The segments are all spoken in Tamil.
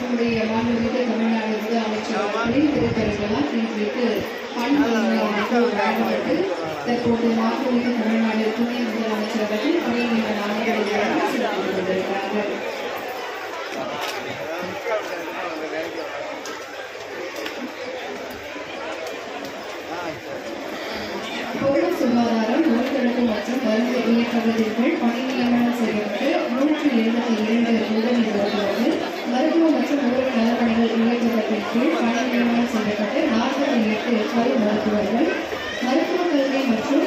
நம்முடைய மாண்புமிகு தமிழ்நாடு முதலமைச்சர் அவர்களின் திருக்கரங்களால் இன்றைக்கு வழங்கப்பட்டு தற்போது மாண்புமிகு தமிழ்நாடு துணை முதலமைச்சர் அவர்கள் பணி நியமன ஆணைகளை செலுத்திக் கொண்டிருக்கிறார்கள். பொது சுகாதாரம், நோய்த்தடுப்பு மற்றும் மருந்து இயக்கவிதிகள் பணி நியமனம் செய்யப்பட்டு 172 உதவி மருத்துவர்கள், மருத்துவ மற்றும் உறவு நலப்பணிகள் இயக்கத்தின் கீழ் பணி நியமனம் செய்யப்பட்டு 48 பல் மருத்துவர்கள், மருத்துவ கல்வி மற்றும்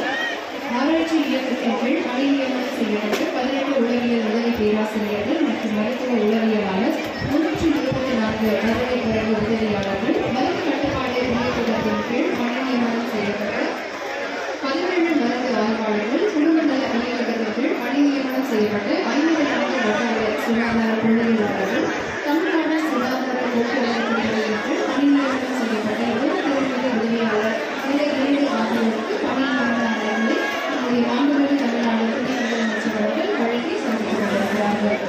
ஆராய்ச்சி இயக்கத்தின் கீழ் பணி நியமனம் செய்யப்பட்டு 18 உளவியல் உதவி பேராசிரியர்கள் மற்றும் மருத்துவ உளவியலாளர், 324 மருத்துவ பிறகு உதவியாளர்கள், மருந்து கட்டுப்பாடு இயக்கத்தின் கீழ் பணி நியமனம் செய்யப்பட்டு 17 மருந்து ஆய்வாளர்கள், குடும்ப நல இயக்கத்தின் கீழ் பணி நியமனம் செய்யப்பட்டு 54 வட்டார சுகாதார பொறியியலாளர்கள், தமிழ்நாடு சுகாதார போக்குவரத்து நிலையத்தின் கீழ் பணி நியமனம் செய்யப்பட்ட 22 உதவியாளர் இந்த 2 ஆகியோருக்கு பணி நியமன ஆணைகளை நம்முடைய மாண்புமிகு தமிழ்நாடு துணை முதலமைச்சர் அவர்கள் வழங்கி சந்தித்து வருகிறார்கள்.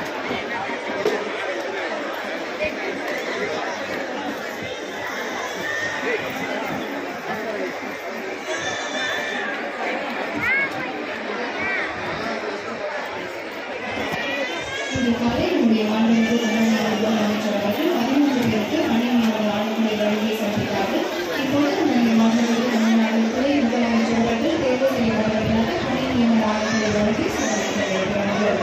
இன்று காலை நம்முடைய மாண்புமிகு தமிழ்நாடு முதலமைச்சர் அவர்கள் 13 பேருக்கு பணி நியமன ஆணைகளை வழங்கி சந்தித்தார்கள். இப்பொழுது நம்முடைய மாண்புமிகு தமிழ்நாடு துணை முதலமைச்சர் அவர்கள் தேர்வு செய்யப்பட்டவர்களாக பணி நியமன ஆணைகளை வழங்கி சந்தித்து வருகிறார்கள்.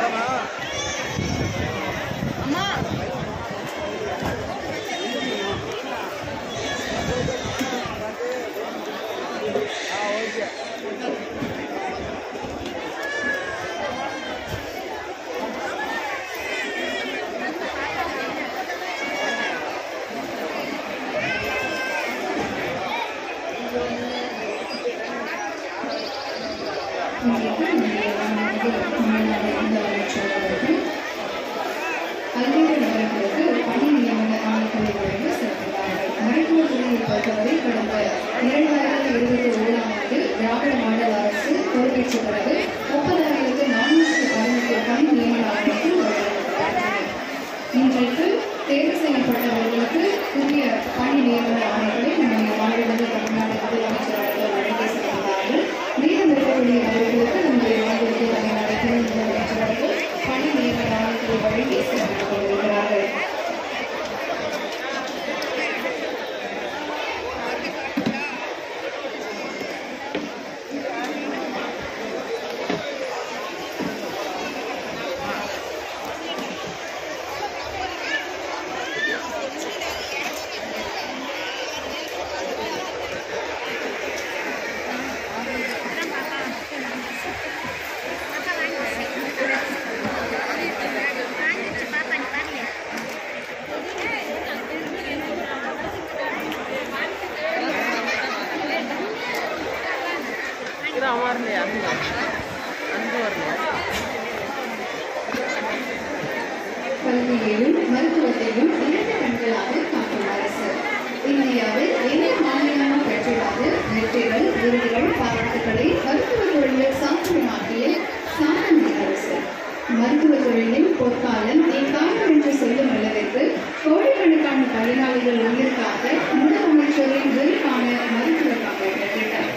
தமிழ்நாடு முதலமைச்சர் அவர்கள் 17 நபர்களுக்கு பணி நியமன ஆணைகளை வழங்கி செலுத்தினார்கள். மருத்துவத்துறையை பொறுத்தவரை கடந்த 2021 ஆண்டு திராவிட மாடல் அரசு பொறுப்பேற்ற பிறகு 30,418 பணி நியமன ஆணைகள் வழங்கப்பட்டன. இன்றைக்கு தேர்வு செய்யப்பட்டவர்களுக்கு புதிய பணி நியமன ஆணைகளை நம்முடைய மாநிலத்தில் தமிழ்நாடு முதலமைச்சர் அவர்கள் வழங்கி செலுத்தினார்கள். மீதம் இருக்கக்கூடிய நபர்களுக்கு நம்முடைய மாநிலத்தில் தமிழ்நாடு துணை முதலமைச்சர் அவர்கள் பணி நியமன ஆணைகளை வழங்கி செலுத்திக் கொண்டிருக்கிறார்கள். கல்வியையும் மருத்துவத்தையும் 2 கண்களாக காக்கும் அரசு. இந்தியாவில் எந்த மாநிலமும் பெற்றிடாத வெற்றிகள், விருதுகள், பாராட்டுகளை மருத்துவத் துறையில் சாதனையாக்கிய சாதனை அரசு. மருத்துவத் தொழிலின் பொற்காலம் இக்காலம் என்று சொல்லும் அளவிற்கு கோடிக்கணக்கான பயனாளிகள் உயிர்காக்க முதலமைச்சரின் விரிவான மருத்துவ காப்பீட்டு திட்டம்,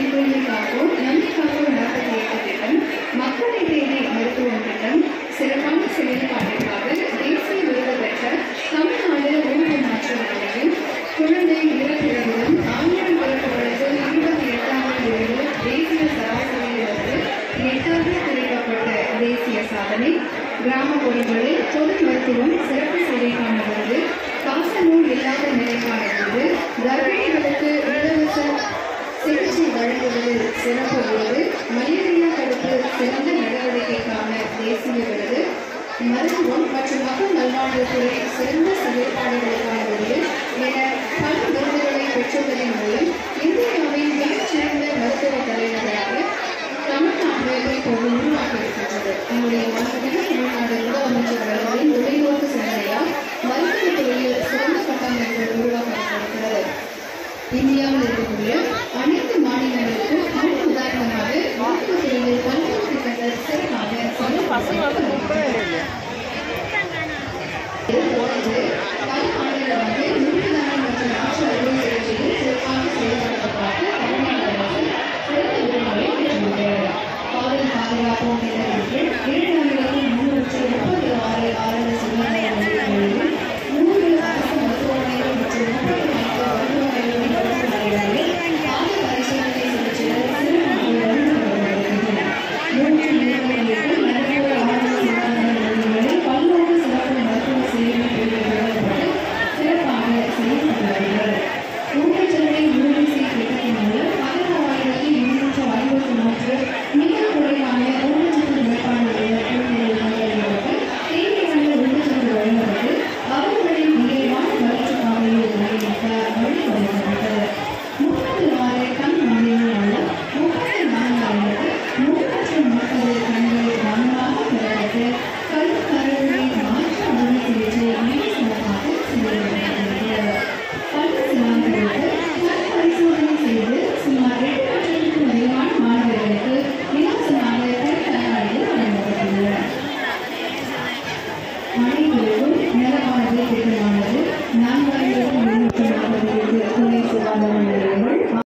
இன்றைய காப்போம் நம்மை காப்போம் 48 திட்டம், மக்களை தேடி மருத்துவம் திட்டம், சிறப்பான செயல்பாட்டிற்காக தேசிய விருது பெற்ற தமிழ்நாடு உணவு மாற்று வாரியம், குழந்தை இறப்பிடங்களும் 1000 பிறப்புகளுக்கு 28ஆம் தேதி தேசிய சராசரியிலிருந்து 8ஆக குறைக்கப்பட்ட தேசிய சாதனை, கிராமப்புறங்களில் பொது மருத்துவம் சிறப்பு சேவைக்கான விருது, காசநோய் இல்லாத நிலைக்கான விருது, கர்ப்பிணிகளுக்கு இலவச சிகிச்சை வழங்குவதில் சிறப்பு விருது, மலேரியா தடுப்பு சிறந்த நடவடிக்கைக்கான தேசிய விருது, மருத்துவம் மற்றும் மக்கள் நல்வாழ்வுத்துறை சிறந்த செயல்பாடுகளுக்கான விருது என பல விருதுகளை பெற்றுள்ளதன் மூலம் இந்தியாவின் மிகச்சிறந்த மருத்துவ தலைநகராக தமிழ்நாடு இப்போது உருவாக்கியிருக்கின்றது. நம்முடைய மாண்புமிகு தமிழ்நாடு முதலமைச்சர் அவர்களின் தொலைநோக்கு சிந்தனையால் மருத்துவத்துறையில் சிறந்த கட்டமைப்புகள் உருவாக்கப்பட்டிருக்கிறது. இந்தியாவில் இருக்கக்கூடிய அனைத்து மாநிலங்களுக்கும் முன் உதாரணமாக மருத்துவத்துறையில் பல்வேறு திட்டங்கள் சிறப்பாக செயல்படுத்தப்பட்டு பாதுகாப்போம் திட்டத்தின் கீழ் 2,336 ஆரோக்கிய சுகாதார